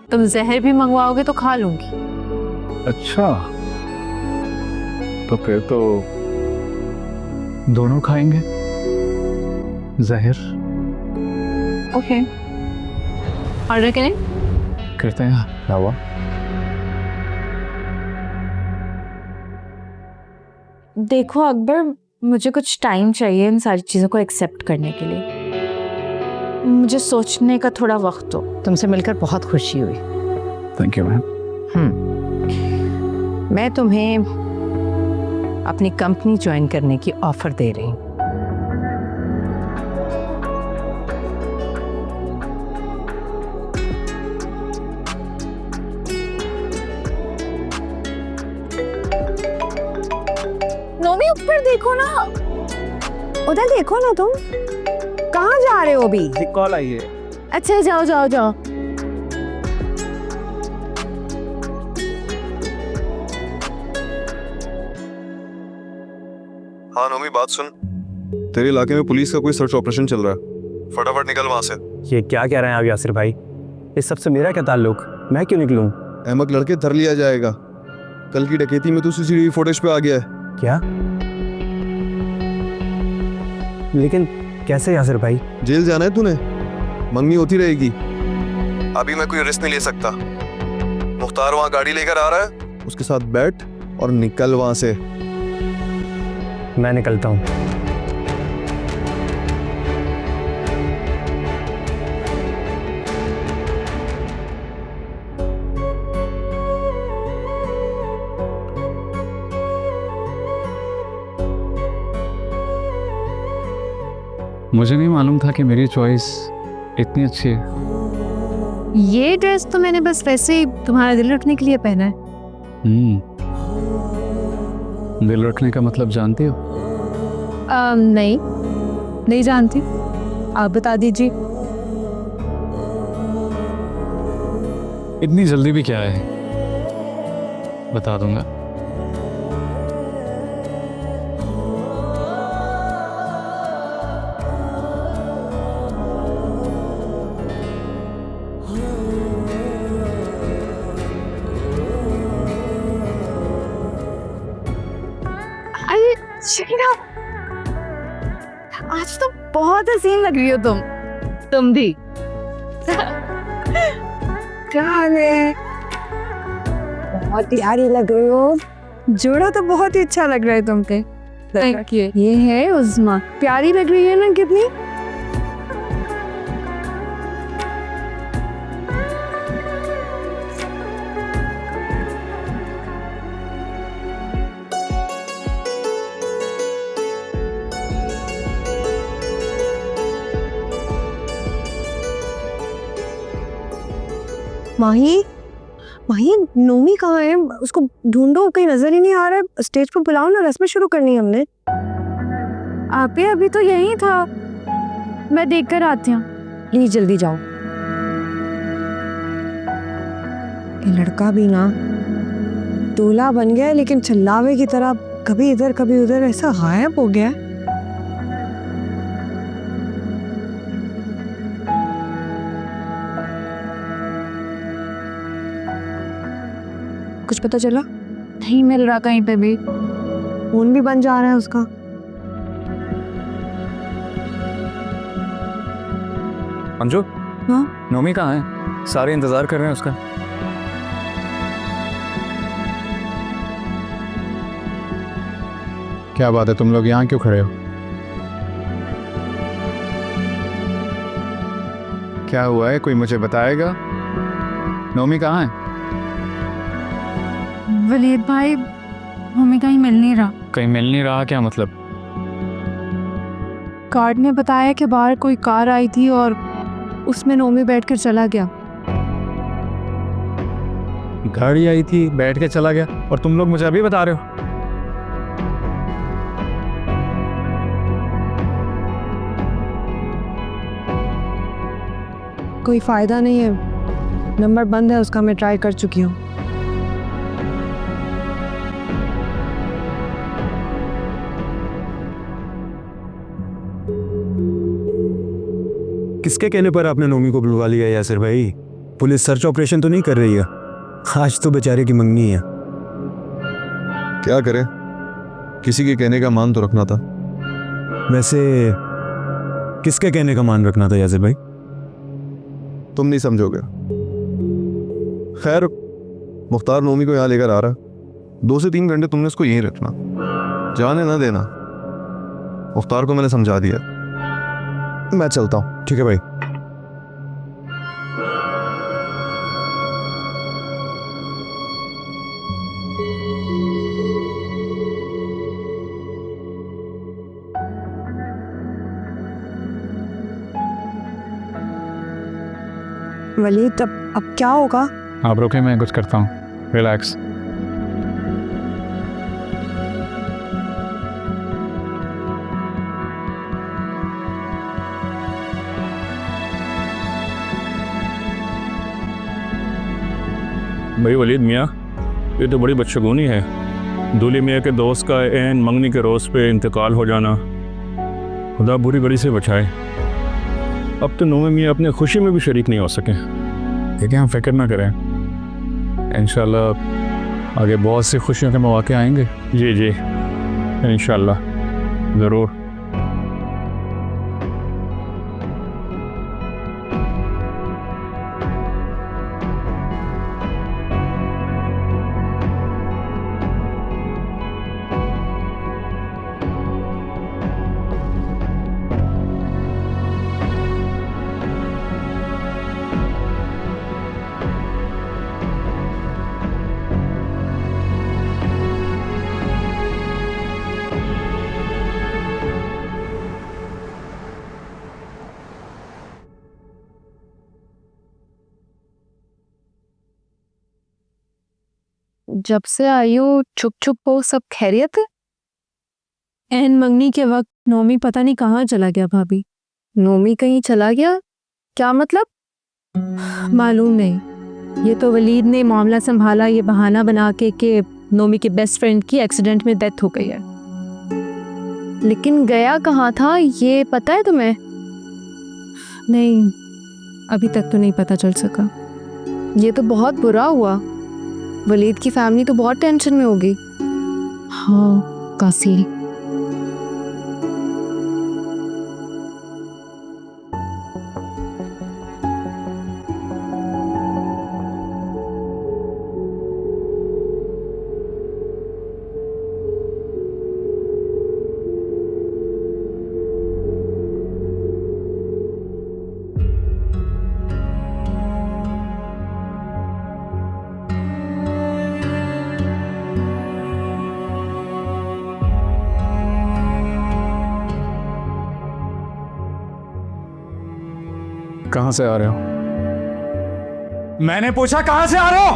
तुम जहर भी मंगवाओगे तो खा लूंगी। अच्छा, तो फिर तो दोनों खाएंगे जहर। ओके, ऑर्डर करें? करते हैं हवा। देखो अकबर, मुझे कुछ टाइम चाहिए इन सारी चीज़ों को एक्सेप्ट करने के लिए। मुझे सोचने का थोड़ा वक्त दो। तुमसे मिलकर बहुत खुशी हुई। Thank you ma'am. मैं तुम्हें अपनी कंपनी ज्वाइन करने की ऑफर दे रही हूँ। नोमी ऊपर देखो ना। उधर देखो ना तुम, कहाँ जा रहे हो अभी? कॉल आई है। अच्छा जाओ जाओ जाओ। हाँ नोमी, बात सुन। तेरे इलाके में पुलिस का कोई सर्च ऑपरेशन चल रहा है, फटाफट निकल वहां से। ये क्या कह रहे हैं आप यासिर भाई? इस सबसे मेरा क्या ताल्लुक? मैं क्यों निकलूं? अहमद लड़के धर लिया जाएगा। कल की डकैती में तो सीसीटीवी फुटेज पे आ गया है। क्या? लेकिन कैसे यासिर भाई? जेल जाना है तूने, मंगनी होती रहेगी। अभी मैं कोई रिस्क नहीं ले सकता। मुख्तार वहां गाड़ी लेकर आ रहा है, उसके साथ बैठ और निकल वहां से। मैं निकलता हूँ। मुझे नहीं मालूम था कि मेरी चॉइस इतनी अच्छी है। ये ड्रेस तो मैंने बस वैसे ही तुम्हारा दिल रखने के लिए पहना है। दिल रखने का मतलब जानती हो? नहीं, नहीं जानती। आप बता दीजिए। इतनी जल्दी भी क्या है, बता दूंगा। अरे शीना, आज तो बहुत हसीन लग रही हो तुम। तुम भी। क्या है? बहुत प्यारी लग रही हो। जोड़ा तो बहुत ही अच्छा लग रहा है तुम पे। Thank you. ये है उज़्मा, प्यारी लग रही है ना कितनी। माही, माही नोमी कहाँ है? उसको ढूंढो, कहीं नजर ही नहीं आ रहा है। स्टेज पर बुलाओ ना, रस्में शुरू करनी है हमने। आप ही अभी तो यही था, मैं देख कर आती हूँ। प्लीज जल्दी जाओ। ये लड़का भी ना दूल्हा बन गया है, लेकिन छल्लावे की तरह कभी इधर कभी उधर ऐसा गायब हो गया है। कुछ पता चला? नहीं मिल रहा कहीं पे भी। फोन भी बंद जा रहा है उसका। अंजू, हाँ? नोमी कहाँ है? सारे इंतजार कर रहे हैं उसका। क्या बात है, तुम लोग यहाँ क्यों खड़े हो? क्या हुआ है, कोई मुझे बताएगा? नोमी कहाँ है? वलीद भाई, हमें कहीं मिल नहीं रहा। कहीं मिल नहीं रहा? क्या मतलब? गार्ड ने बताया कि बाहर कोई कार आई थी और उसमें नोमी बैठकर चला गया। गाड़ी आई थी, बैठ के चला गया, और तुम लोग मुझे अभी बता रहे हो? कोई फायदा नहीं है, नंबर बंद है उसका। मैं ट्राई कर चुकी हूँ। किसके कहने पर आपने नोमी को बुलवा लिया यासिर भाई? पुलिस सर्च ऑपरेशन तो नहीं कर रही है? आज तो बेचारे की मंगनी है। क्या करें, किसी के कहने का मान तो रखना था। वैसे किसके कहने का मान रखना था यासिर भाई? तुम नहीं समझोगे। खैर, मुख्तार नोमी को यहाँ लेकर आ रहा है। 2 से 3 घंटे तुमने उसको यहीं रखना, जाने ना देना। मुख्तार को मैंने समझा दिया। मैं चलता हूँ। ठीक है भाई। वलीद, अब क्या होगा? आप रुके, मैं कुछ करता हूँ। रिलैक्स। भाई वलीद मियाँ, ये तो बड़ी बदशगुनी है। दूल्हे मियाँ के दोस्त का एन मंगनी के रोज़ पे इंतकाल हो जाना। खुदा बुरी घड़ी से बचाए। अब तो नोमी मियाँ अपने खुशी में भी शरीक नहीं हो सके। ठीक है, हम फिक्र ना करें, इंशाल्लाह आगे बहुत सी खुशियों के मौके आएंगे। जी जी, इंशाल्लाह ज़रूर। जब से आई हूँ चुप चुप हो, सब खैरियत है? एन मंगनी के वक्त नोमी पता नहीं कहाँ चला गया भाभी। नोमी कहीं चला गया? क्या मतलब? मालूम नहीं, ये तो वलीद ने मामला संभाला ये बहाना बना के कि नोमी के बेस्ट फ्रेंड की एक्सीडेंट में डेथ हो गई है। लेकिन गया कहाँ था, ये पता है तुम्हें? नहीं, अभी तक तो नहीं पता चल सका। ये तो बहुत बुरा हुआ। वलीद की फैमिली तो बहुत टेंशन में होगी। हाँ, काफी। कहाँ से आ रहे हो? मैंने पूछा कहाँ से आ रहे हो?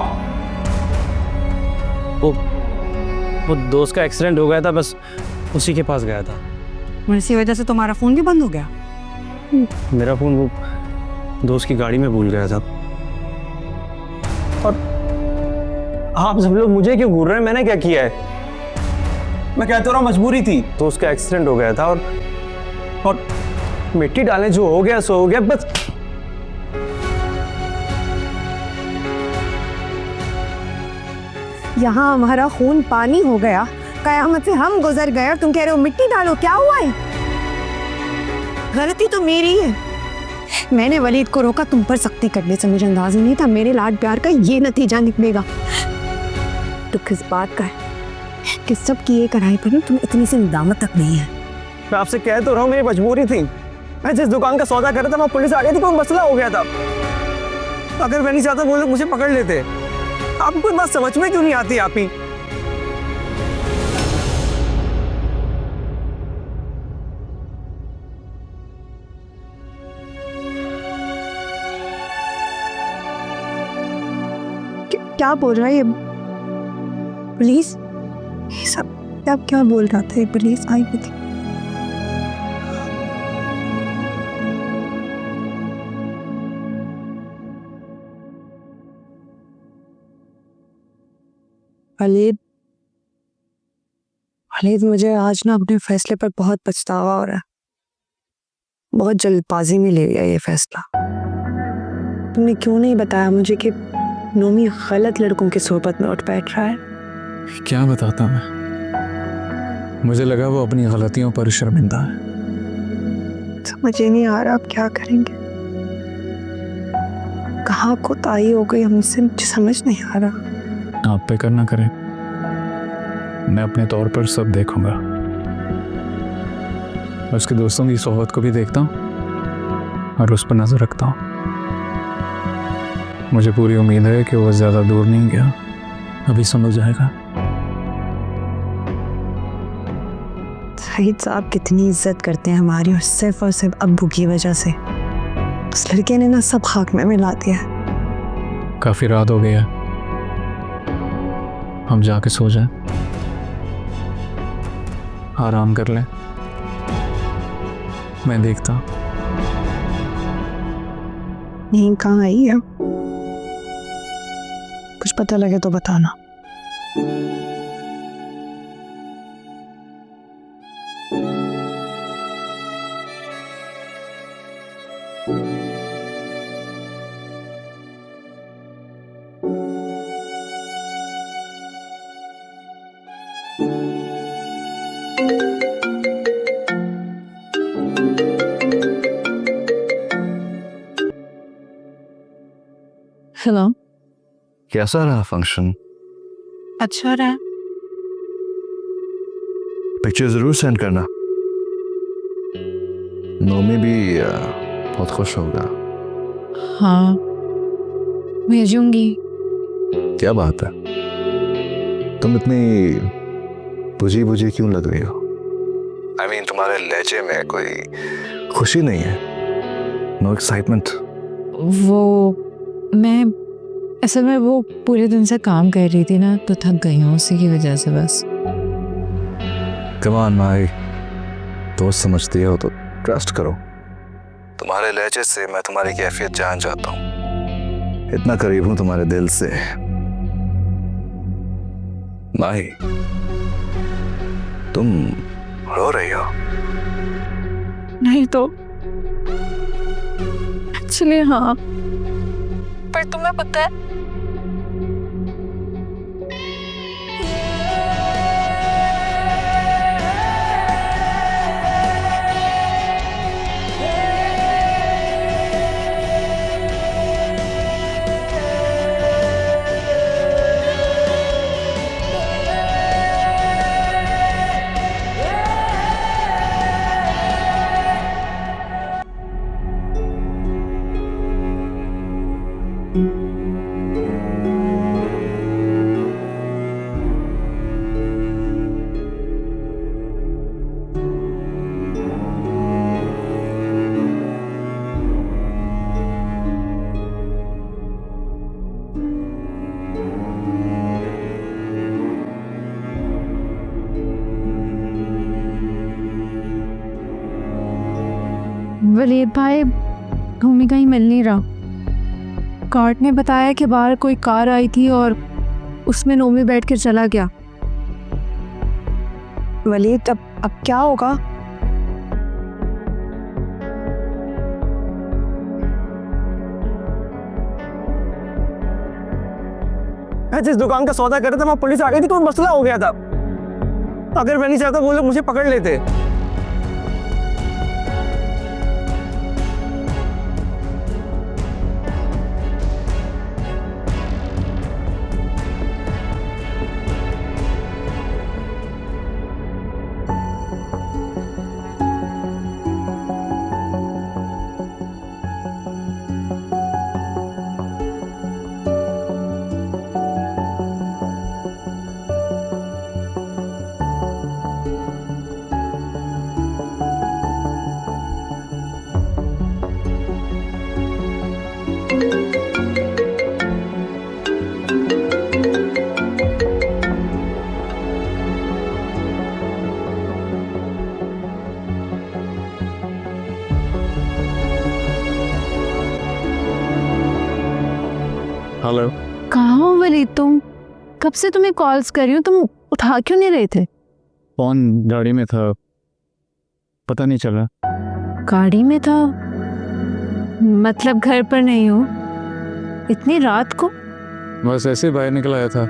वो दोस्त का एक्सीडेंट हो गया था, बस उसी के पास गया था। और इसी वजह से तुम्हारा फोन भी बंद हो गया? मेरा फोन वो दोस्त की गाड़ी में भूल गया था। और आप सब लोग मुझे क्यों घूर रहे हैं? मैंने क्या किया है? मैं कहता रहा मजबूरी थी। दोस्त का एक्सीडेंट हो गया था और मिट्टी डालें, जो हो गया सो हो गया। बस यहाँ हमारा खून पानी हो गया, कयामत से हम गुजर गए और तुम कह रहे हो मिट्टी डालो। क्या हुआ है? गलती तो मेरी है। मैंने वलीद को रोका, तुम पर सख्ती करने से मुझे अंदाजा नहीं था मेरे लाड प्यार का ये नतीजा निकलेगा। तो किस बात का है कि सब किए कराए पर तुम इतनी सी नदामत तक नहीं है। मैं आपसे कह तो रहा हूँ, मेरी मजबूरी थी। मैं जिस दुकान का सौदा कर रहा था वहाँ पुलिस आ गई थी, कोई मसला हो गया था। अगर मैं नहीं चाहता वो लोग मुझे पकड़ लेते। आपको कोई बात समझ में क्यों नहीं आती? आप ही क्या बोल रहा है ये? पुलिस? ये सब क्या बोल रहा था? पुलिस आई हुई थी। वलीद, मुझे आज ना अपने फैसले पर बहुत पछतावा हो रहा है। बहुत जल्दबाजी में ले लिया ये फैसला। तुमने क्यों नहीं बताया मुझे कि नोमी गलत लड़कों की सोबत में उठ बैठ रहा है? क्या बताता मैं? मुझे लगा वो अपनी गलतियों पर शर्मिंदा है। समझ ही नहीं आ रहा अब क्या करेंगे। कहाँ कोताही हो गई हमसे, मुझे समझ नहीं आ रहा। आप पे करना करें, मैं अपने तौर पर सब देखूंगा। उसके दोस्तों की सोहबत को भी देखता हूँ और उस पर नजर रखता हूँ। मुझे पूरी उम्मीद है कि वो ज़्यादा दूर नहीं गया, अभी सुन जाएगा। शहीद साहब कितनी इज्जत करते हैं हमारी, और सिर्फ अब्बू की वजह से उस लड़के ने ना सब खाक में मिला दिया। काफ़ी रात हो गई है, हम जाके सो जाएं, आराम कर लें। मैं देखता हूँ। नींद कहाँ आई है? कुछ पता लगे तो बताना। हेलो। कैसा रहा फंक्शन? अच्छा रहा। पिक्चर जरूर सेंड करना। नोमी भी बहुत खुश होगा। हाँ, भेजूंगी। क्या बात है, तुम इतनी बुझी बुझी क्यों लग रही हो? I mean, तुम्हारे लहजे में कोई खुशी नहीं है? No excitement? वो मैं असल में वो पूरे दिन से काम कर रही थी ना, तो थक गई हूँ उसी की वजह से बस। कम ऑन माई, दोस्त समझती हो तो ट्रस्ट करो। तुम्हारे लहजे से मैं तुम्हारी कैफियत जान जाता हूँ, इतना करीब हूँ तुम्हारे दिल से। माही, तुम रो रही हो? नहीं तो एक्चुअली हाँ, पर तुम्हें पता है वलीद भाई भूमि कहीं मिल नहीं रहा। कार्ड ने बताया कि बाहर कोई कार आई थी और उसमें नोमी बैठ कर चला गया। वलीद अब क्या होगा? मैं जिस दुकान का सौदा कर रहा था वहाँ पुलिस आ गई थी, कोई मसला हो गया था। अगर मैं नहीं चाहता वो लोग मुझे पकड़ लेते। हेलो। कहाँ हो वलीद तुम? कब से तुम्हें कॉल्स कर रही हूँ, तुम उठा क्यों नहीं रहे थे? फोन गाड़ी में था, पता नहीं चला। गाड़ी में था मतलब घर पर नहीं हो? इतनी रात को? बस ऐसे ही बाहर निकल आया था।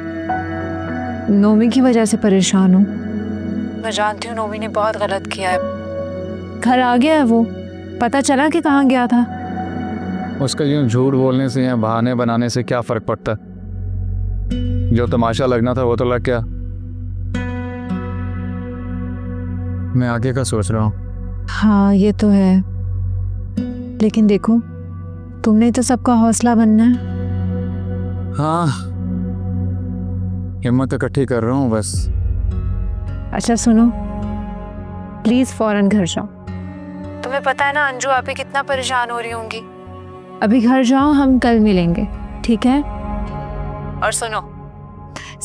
नोमी की वजह से परेशान हूँ। मैं जानती हूँ नोमी ने बहुत गलत किया है। घर आ गया है वो, पता चला कि कहाँ गया था। उसका यूँ झूठ बोलने से या बहाने बनाने से क्या फ़र्क पड़ता? जो तमाशा लगना था वो तो लग गया। मैं आगे का सोच रहा हूँ। हाँ ये तो है, लेकिन देखो तुमने तो सबका हौसला बनना है। हाँ, हिम्मत इकट्ठी कर रहा हूँ बस। अच्छा सुनो, प्लीज फौरन घर जाओ। तुम्हें पता है ना अंजू आपी कितना परेशान हो रही होंगी। अभी घर जाओ, हम कल मिलेंगे, ठीक है? और सुनो,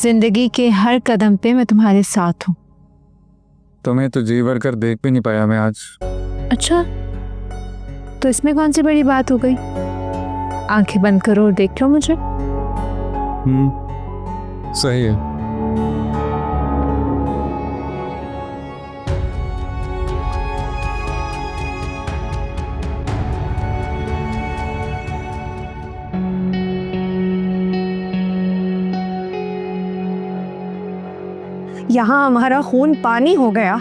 जिंदगी के हर कदम पे मैं तुम्हारे साथ हूँ। तुम्हें तो जी भर कर देख भी नहीं पाया मैं आज। अच्छा, तो इसमें कौन सी बड़ी बात हो गई? आंखें बंद करो और देख लो मुझे। सही है। यहाँ हमारा खून पानी हो गया,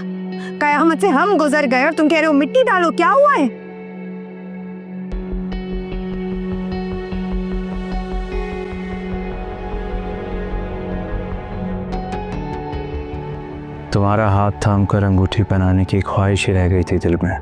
कयामत से हम गुजर गए और तुम कह रहे हो मिट्टी डालो। क्या हुआ है? तुम्हारा हाथ थाम कर अंगूठी पहनाने की ख्वाहिश ही रह गई थी दिल में।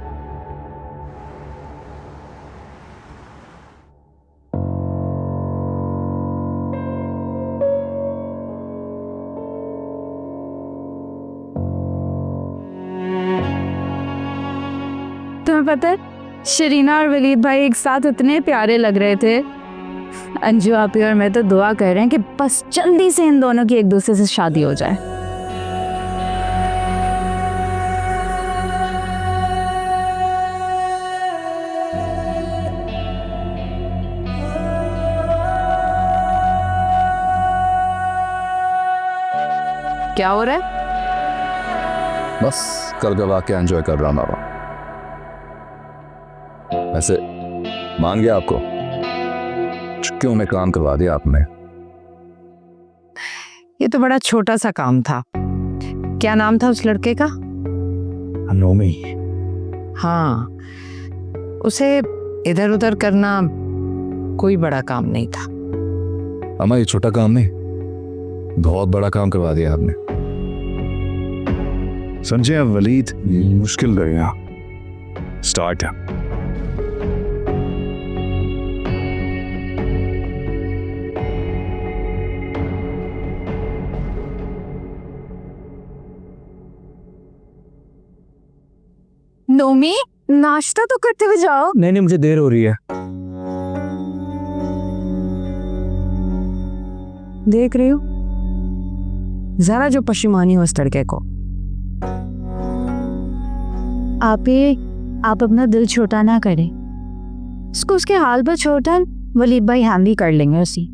तुम्हें पता है शरीना और वलीद भाई एक साथ इतने प्यारे लग रहे थे। अंजू आपी और मैं तो दुआ कर रहे हैं कि बस जल्दी से इन दोनों की एक दूसरे से शादी हो जाए। क्या हो रहा है? बस कल का वाक़या एंजॉय कर रहा हूँ। वैसे मान गया आपको, चुटकियों में काम करवा दिया आपने। ये तो बड़ा छोटा सा काम था। क्या नाम था उस लड़के का? नोमी। हाँ, उसे इधर उधर करना कोई बड़ा काम नहीं था। अम्मा ये छोटा काम नहीं, बहुत बड़ा काम करवा दिया आपने। संजय वलीद मुश्किल गया स्टार्ट है। नोमी, नाश्ता तो करते हुए जाओ। नहीं नहीं, मुझे देर हो रही है। देख रही हो जरा जो पशुमानी हो उस लड़के को। आप अपना दिल छोटा ना करें, उसको उसके हाल पर छोटा वलीद भाई हैंडल कर लेंगे उसी।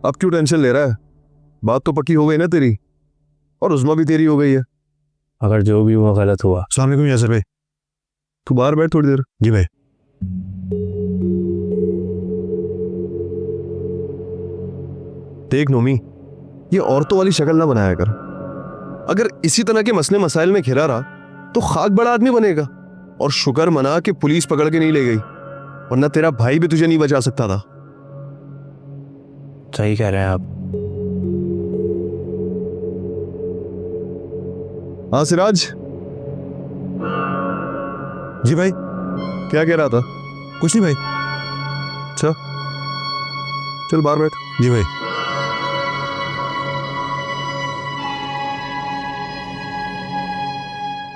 अब क्यों टेंशन ले रहा है? बात तो पक्की हो गई ना तेरी, और उज़्मा भी तेरी हो गई है। अगर जो भी हुआ गलत हुआ। अस्सलाम वालेकुम यासर भाई, तू बाहर बैठ थोड़ी देर। जी भाई। देख नोमी, ये औरतों वाली शक्ल ना बनाया कर। अगर इसी तरह के मसले मसाइल में घिरा रहा तो खाक बड़ा आदमी बनेगा। और शुक्र मना कि पुलिस पकड़ के नहीं ले गई, वरना तेरा भाई भी तुझे नहीं बचा सकता था। सही कह रहे हैं आप। हाँ सिराज। जी भाई। क्या कह रहा था? कुछ नहीं भाई। अच्छा चल बाहर बैठ। जी भाई।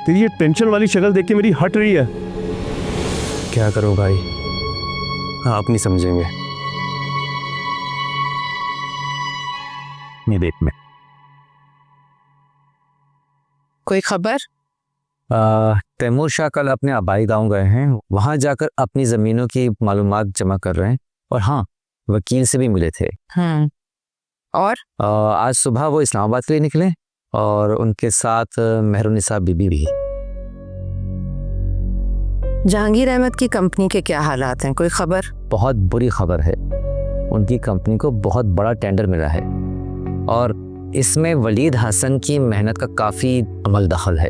तेरी ये टेंशन वाली शक्ल देख के मेरी हट रही है। क्या करूं भाई, आप नहीं समझेंगे। नहीं देख में कोई खबर? तैमूर शाह कल अपने आबाई गांव गए हैं, वहां जाकर अपनी ज़मीनों की मालूमात जमा कर रहे हैं। और हाँ, वकील से भी मिले थे। और आज सुबह वो इस्लामाबाद के लिए निकले और उनके साथ मेहरुनिसा बीबी भी। जहांगीर अहमद की कंपनी के क्या हालात हैं, कोई खबर? बहुत बुरी खबर है, उनकी कंपनी को बहुत बड़ा टेंडर मिला है और इसमें वलीद हसन की मेहनत का काफ़ी अमल दखल है।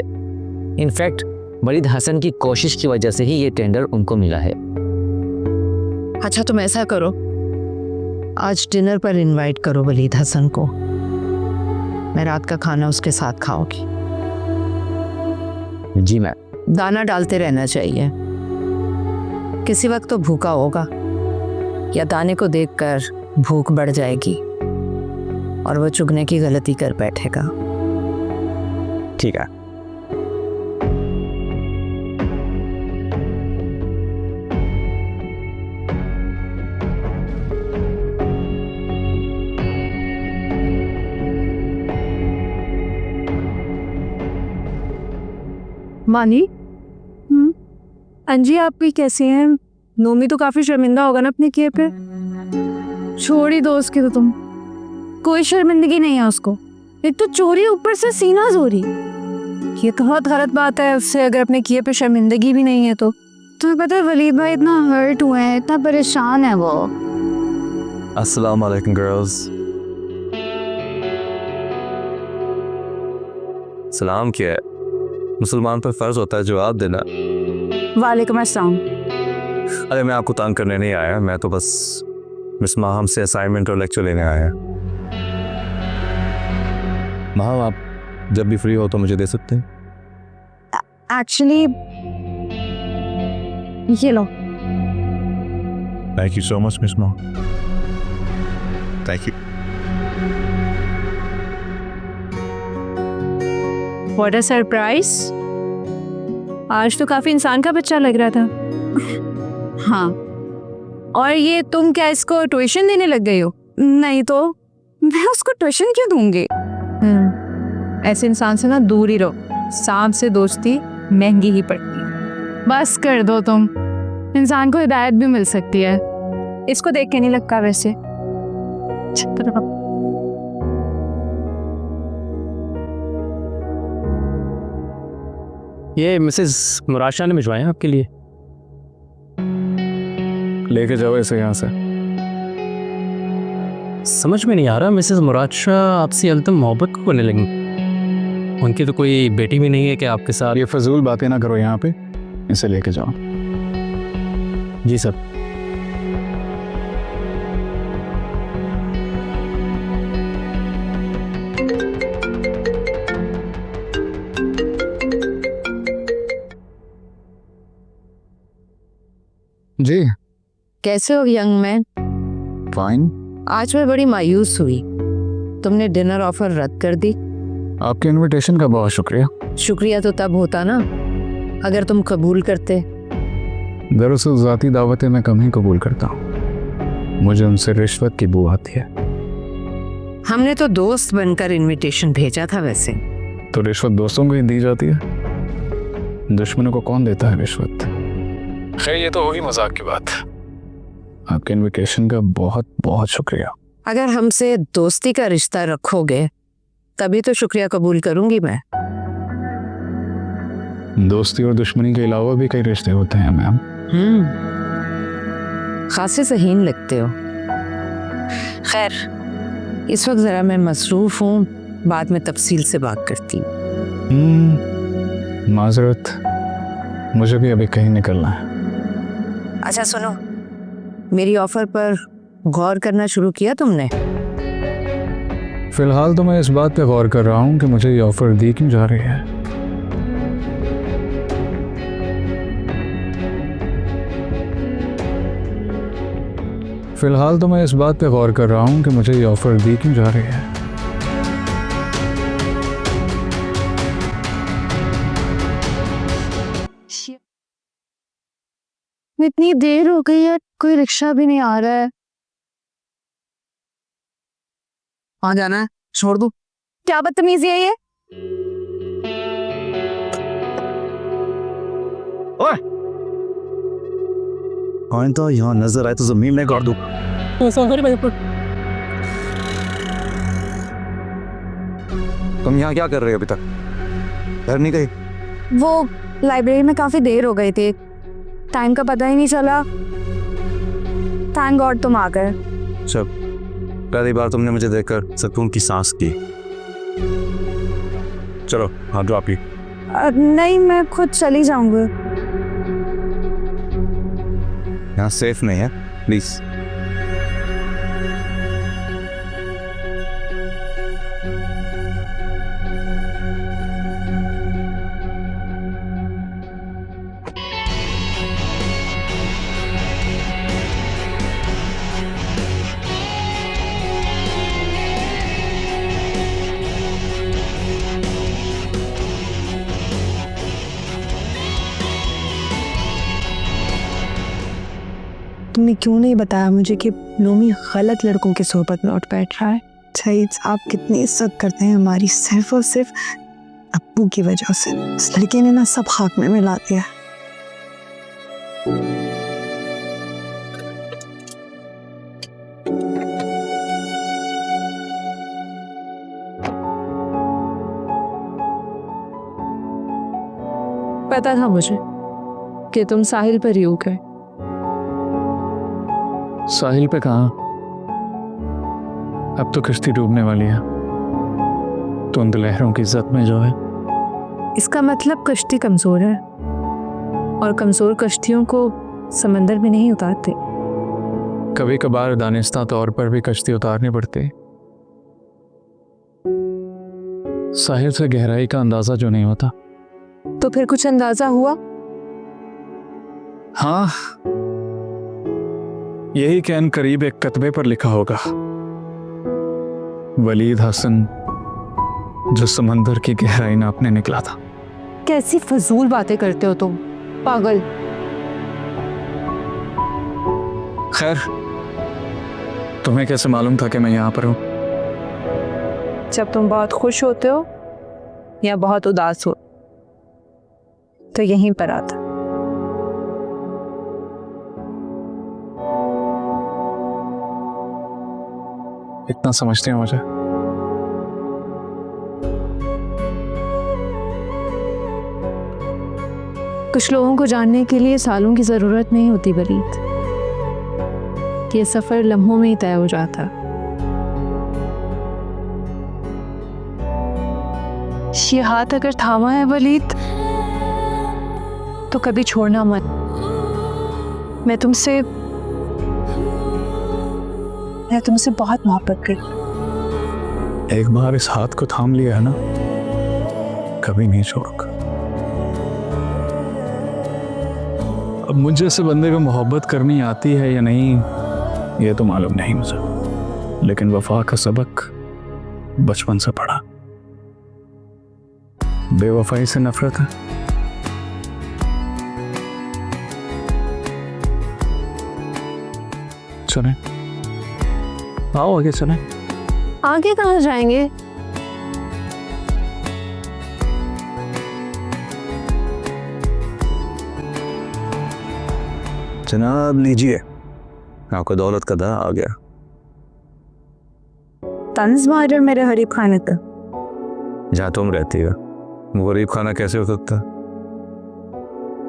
इनफैक्ट वलीद हसन की कोशिश की वजह से ही ये टेंडर उनको मिला है। अच्छा तुम ऐसा करो, आज डिनर पर इनवाइट करो वलीद हसन को, मैं रात का खाना उसके साथ खाऊंगी। जी मैम। दाना डालते रहना चाहिए, किसी वक्त तो भूखा होगा या दाने को देखकर भूख बढ़ जाएगी और वो चुगने की गलती कर बैठेगा। ठीक है। मानी, अंजी आप भी कैसी हैं? नोमी तो काफी शर्मिंदा होगा ना अपने किए पे। छोड़ ही दो उसकी, तो तुम कोई शर्मिंदगी नहीं है उसको। एक तो चोरी, ऊपर से सीना जोरी। ये तो बहुत गलत बात है उससे, अगर अपने किए पे शर्मिंदगी भी नहीं है तो। तुम्हें पता है वलीद भाई इतना हर्ट हुए हैं, इतना परेशान है वो। अस्सलाम वालेकुम गर्ल्स। सलाम क्या है, मुसलमान पर फर्ज होता है जवाब देना। वालेकुम अस्सलाम। अरे मैं आपको तंग करने नहीं आया, मैं तो बस मिस माहम से असाइनमेंट और लेक्चर लेने आया। माहम आप जब भी फ्री हो तो मुझे दे सकते हैं। एक्चुअली ये लो। Thank you so much miss Maham. Thank you. What a surprise. आज तो काफी इंसान का बच्चा लग रहा था। हाँ, और ये तुम क्या इसको ट्यूशन देने लग गई हो? नहीं तो मैं उसको ट्यूशन क्यों दूंगी? ऐसे इंसान से ना दूर ही रहो, सांप से दोस्ती महंगी ही पड़ती है। बस कर दो तुम, इंसान को हिदायत भी मिल सकती है। इसको देख के नहीं लगता वैसे। ये मिसेस मुराशा ने भिजवाए हैं आपके लिए। लेके जाओ इसे यहाँ से। समझ में नहीं आ रहा मिसेस मुराशा आपसे एकदम मोहब्बत को करने लगी। उनकी तो कोई बेटी भी नहीं है कि आपके साथ। ये फजूल बातें ना करो यहाँ पे, इसे लेके जाओ। जी सर। जी कैसे हो यंग मैन? फाइन। आज मैं बड़ी मायूस हुई, तुमने डिनर ऑफर रद्द कर दी। आपके इनविटेशन का बहुत शुक्रिया। शुक्रिया तो तब होता ना अगर तुम कबूल करते। दरअसल ज़ाती दावतें मैं कम ही कबूल करता हूँ, मुझे उनसे रिश्वत की बू आती है। हमने तो दोस्त बनकर इनविटेशन भेजा था वैसे। तो रिश्वत दोस्तों को ही दी जाती है, दुश्मनों को कौन देता है रिश्वत? खैर ये तो होगी मजाक की बात। आपके इनविटेशन का बहुत बहुत शुक्रिया। अगर हमसे दोस्ती का रिश्ता रखोगे तभी तो शुक्रिया कबूल करूंगी मैं। दोस्ती और दुश्मनी के अलावा भी कई रिश्ते होते हैं मैम। खासे सहीन लगते हो। खैर इस वक्त जरा मैं मसरूफ हूँ, बाद में तफसील से बात करती हूँ। माजरत, मुझे भी अभी कहीं निकलना है। अच्छा सुनो, मेरी ऑफर पर गौर करना शुरू किया तुमने? फिलहाल तो मैं इस बात पे गौर कर रहा हूँ कि मुझे ये ऑफर दी क्यों जा रही है। फिलहाल तो मैं इस बात पे गौर कर रहा हूँ कि मुझे ये ऑफर दी क्यों जा रही है। इतनी देर हो गई है, कोई रिक्शा भी नहीं आ रहा है। कहाँ जाना है? छोड़ दो। क्या बदतमीजी है ये? तो यहाँ नजर आए तो जमीन में गाड़ दो। तुम यहाँ क्या कर रहे हो अभी तक? घर नहीं गई? वो लाइब्रेरी में काफी देर हो गई थी, टाइम का पता ही नहीं चला। थैंक गॉड तुम आ गए। सब पहली बार तुमने मुझे देखकर सुकून की सांस की। चलो हाँ ड्रॉप ही। नहीं, मैं खुद चली जाऊंगी। यहाँ सेफ नहीं है, प्लीज। तुमने क्यों नहीं बताया मुझे कि नोमी गलत लड़कों की सोहबत में उठ बैठ रहा है? सईद आप कितनी इज्जत करते हैं हमारी, सिर्फ और सिर्फ अब्बू की वजह से। इस लड़के ने ना सब खाक में मिला दिया। पता था मुझे कि तुम साहिल पर ही हो गए। साहिल पे कहाँ, अब तो किश्ती डूबने वाली है। तुंद लहरों की इज्जत में जो है। इसका मतलब कश्ती कमजोर है और कमजोर कश्तियों को समंदर में नहीं उतारते। कभी कभार दानिस्ता तौर पर भी कश्ती उतारनी पड़ती। साहिल से गहराई का अंदाजा जो नहीं होता। तो फिर कुछ अंदाजा हुआ? हाँ, यही कैन करीब एक कतबे पर लिखा होगा, वलीद हसन जो समंदर की गहराई नापने निकला था। कैसी फजूल बातें करते हो तुम, पागल। खैर, तुम्हें कैसे मालूम था कि मैं यहाँ पर हूँ? जब तुम बहुत खुश होते हो या बहुत उदास हो तो यहीं पर आता। इतना समझते हो मुझे? कुछ लोगों को जानने के लिए सालों की जरूरत नहीं होती वलीद, ये सफर लम्हों में ही तय हो जाता। ये हाथ अगर थामा है वलीद तो कभी छोड़ना मत। मैं तुमसे बहुत मोहब्बत करती। एक बार इस हाथ को थाम लिया है ना, कभी नहीं छोड़ूंगा। अब मुझे से बंदे को मोहब्बत करनी आती है या नहीं ये तो मालूम नहीं मुझे, लेकिन वफा का सबक बचपन से पढ़ा। बेवफाई से नफरत है। चलें, आओ आगे चलें। आगे कहाँ जाएंगे? जनाब लीजिए, आपको दौलत का दा आ गया। तंज मार मेरे हरीब खाने का। जहाँ तुम रहती हो वो गरीब खाना कैसे हो सकता?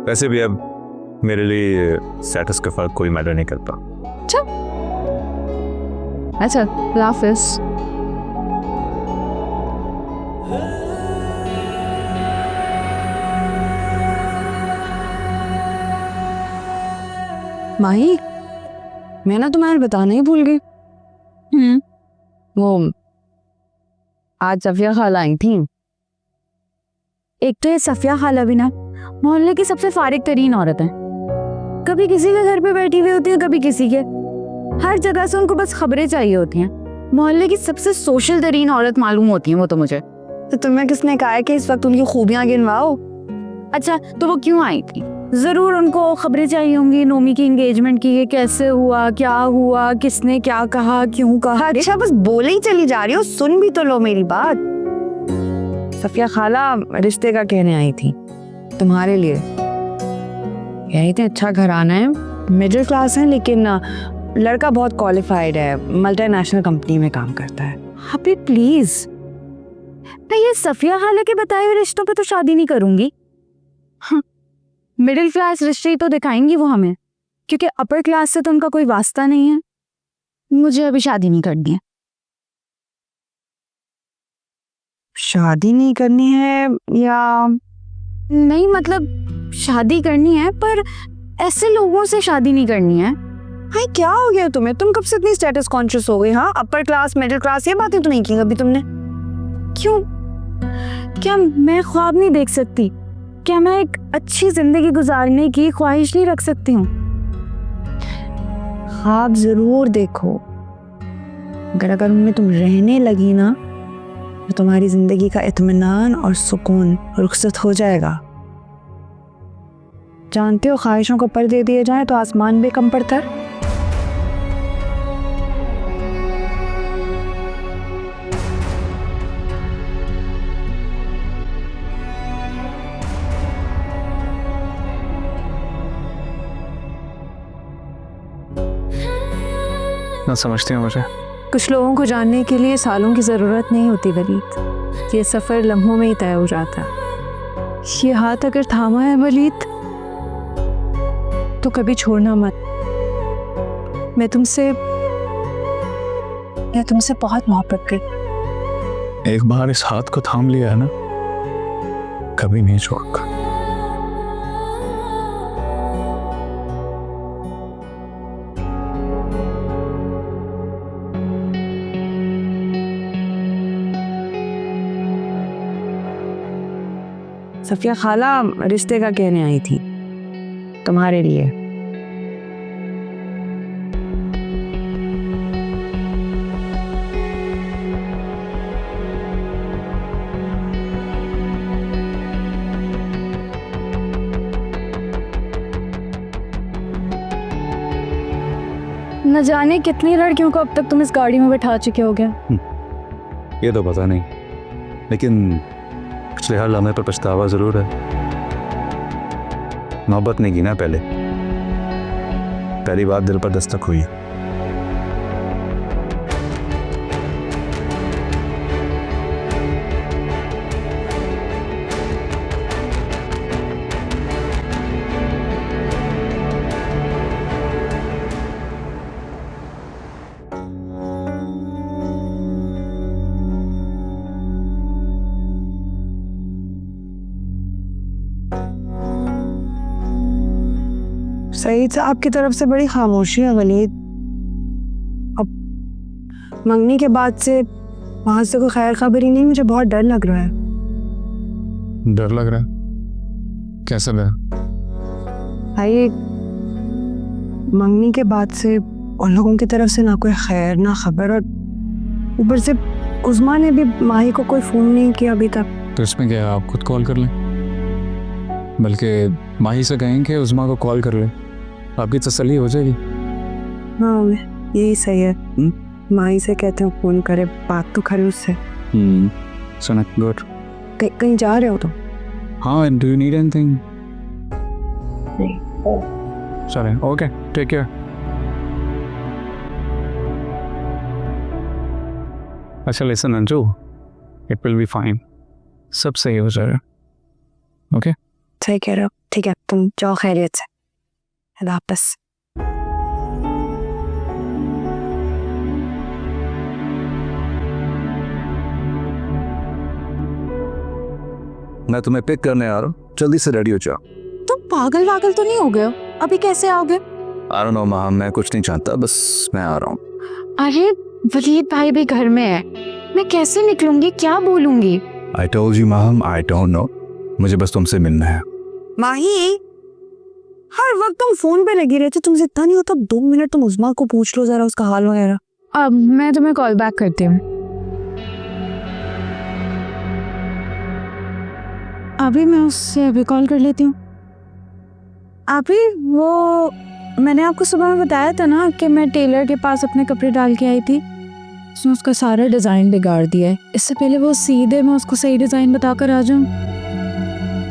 वैसे भी अब मेरे लिए स्टेटस का फर्क कोई मैटर नहीं करता। अच्छा, हाफिज। माही, मैं ना तुम्हें बताना ही भूल गई। वो आज सफिया खाला आई थी। एक तो ये सफिया खाला भी ना मोहल्ले की सबसे फारिग तरीन औरत है। कभी किसी के घर पे बैठी हुई होती है, कभी किसी के। हर जगह से उनको बस खबरें चाहिए होती हैं। मोहल्ले की सबसे सोशल तरीन औरत मालूम होती है वो तो मुझे। तो तुम्हें किसने कहा है कि इस वक्त उनकी खूबियां गिनवाओ? अच्छा, तो वो क्यों आई थी? जरूर उनको खबरें चाहिए होंगी नोमी की एंगेजमेंट की, ये कैसे हुआ, क्या हुआ, किसने क्या कहा, क्यों कहा। अच्छा, बस बोले ही चली जा रही हो, सुन भी तो लो मेरी बात। सफिया खाला रिश्ते का कहने आई थी तुम्हारे लिए। कह रही थी अच्छा घराना है, मिडिल क्लास है, लेकिन लड़का बहुत क्वालिफाइड है, मल्टीनेशनल कंपनी में काम करता है। अभी प्लीज, मैं ये सफिया खाला के बताए हुए रिश्तों पे तो शादी नहीं करूंगी। मिडिल क्लास रिश्ते ही तो दिखाएंगी वो हमें, क्योंकि अपर क्लास से तो उनका कोई वास्ता नहीं है। मुझे अभी शादी नहीं करनी है। शादी नहीं करनी है या नहीं, मतलब शादी करनी है पर ऐसे लोगों से शादी नहीं करनी है। भाई क्या हो गया तुम्हें? तुम कब से इतनी स्टेटस कॉन्शियस हो गई? हाँ, अपर क्लास मिडिल क्लास ये बातें तो नहीं की कभी तुमने। क्यों? क्या मैं ख्वाब नहीं देख सकती? क्या मैं एक अच्छी जिंदगी गुजारने की ख्वाहिश नहीं रख सकती हूँ? ख्वाब जरूर देखो, अगर उनमें तुम रहने लगी ना तो तुम्हारी जिंदगी का इत्मीनान और सुकून रुखसत हो जाएगा। जानते हो, ख्वाहिशों को पर दे दिए जाए तो आसमान भी कम पड़ता है। ना समझती हो मुझे? कुछ लोगों को जानने के लिए सालों की ज़रूरत नहीं होती वलीद, ये सफ़र लम्हों में ही तय हो जाता है। ये हाथ अगर थामा है वलीद तो कभी छोड़ना मत। मैं तुमसे बहुत मोहब्बत करती। एक बार इस हाथ को थाम लिया है ना, कभी नहीं छोड़ूंगा। सफिया खाला रिश्ते का कहने आई थी तुम्हारे लिए। न जाने कितनी लड़कियों को अब तक तुम इस गाड़ी में बैठा चुके होगे। ये तो पता नहीं, लेकिन पिछले हर लम्हे पर पछतावा ज़रूर है। मोहब्बत नहीं की ना पहली बात दिल पर दस्तक हुई। सईद साहब की तरफ से बड़ी खामोशी है वलीद। अब मंगनी के बाद से वहां से कोई खैर खबर ही नहीं। मुझे बहुत डर लग रहा है। डर लग रहा है? कैसा डर? भाई, मंगनी के बाद से उन लोगों की तरफ से ना कोई खैर ना खबर, और ऊपर से उस्मा ने भी माही को कोई फोन नहीं किया अभी तक। तो इसमें क्या है, आप खुद कॉल कर लें, बल्कि माही से कहें कि उस्मा को कॉल कर ले, आपकी तसल्ली हो जाएगी। हाँ, यही सही है। माही से कहते हैं फोन करे, बात तो करे उससे। सुना, गुड। कहीं जा रहे हो तुम? हाँ, डू यू नीड एनीथिंग? नहीं। चलें, ओके, टेक केयर। अच्छा listen Anju, it will be fine, सब सही हो जाएगा। ओके, सही कह रहे हो। ठीक है, तुम जाओ खैरियत से। अल्लाह हाफ़िज़। मैं तुम्हें पिक करने आ रहा हूँ, जल्दी से रेडी हो जाओ। तुम पागल वागल तो नहीं हो गए हो? अभी कैसे आओगे? आई डोंट नो माँ, मैं कुछ नहीं चाहता, बस मैं आ रहा हूँ। अरे वलीद भाई भी घर में है, मैं कैसे निकलूंगी, क्या बोलूंगी? I told you Maham, I don't know, मुझे बस तुमसे मिलना है। माही, हर वक्त तुम फोन पे लगी रहती, तुमसे इतना नहीं होता 2 मिनट तुम उस्मा को पूछ लो जरा उसका हाल वगैरह। अब मैं तुम्हें कॉल बैक करती हूँ। अभी मैं उससे अभी कॉल कर लेती हूँ। अभी वो मैंने आपको सुबह में बताया था ना कि मैं टेलर के पास अपने कपड़े डाल के आई थी, उसने उसका सारा डिज़ाइन बिगाड़ दिया है। इससे पहले वो सीधे मैं उसको सही डिज़ाइन बताकर आ जाऊँ।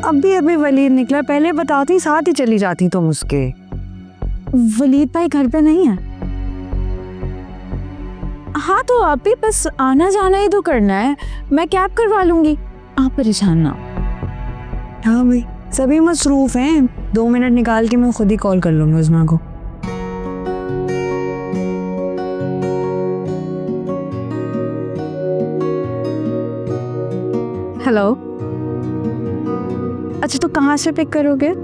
अभी वलीद निकला, पहले बताती साथ ही चली जाती तुम उसके। वलीद भाई घर पे नहीं है। तो अभी बस आना जाना ही तो करना है, मैं कैब करवा लूंगी, आप परेशान ना। हाँ भाई, सभी मसरूफ हैं, 2 मिनट निकाल के मैं खुद ही कॉल कर लूंगी उस्मा को। हेलो, अच्छा तो कहाँ से पिक करोगे?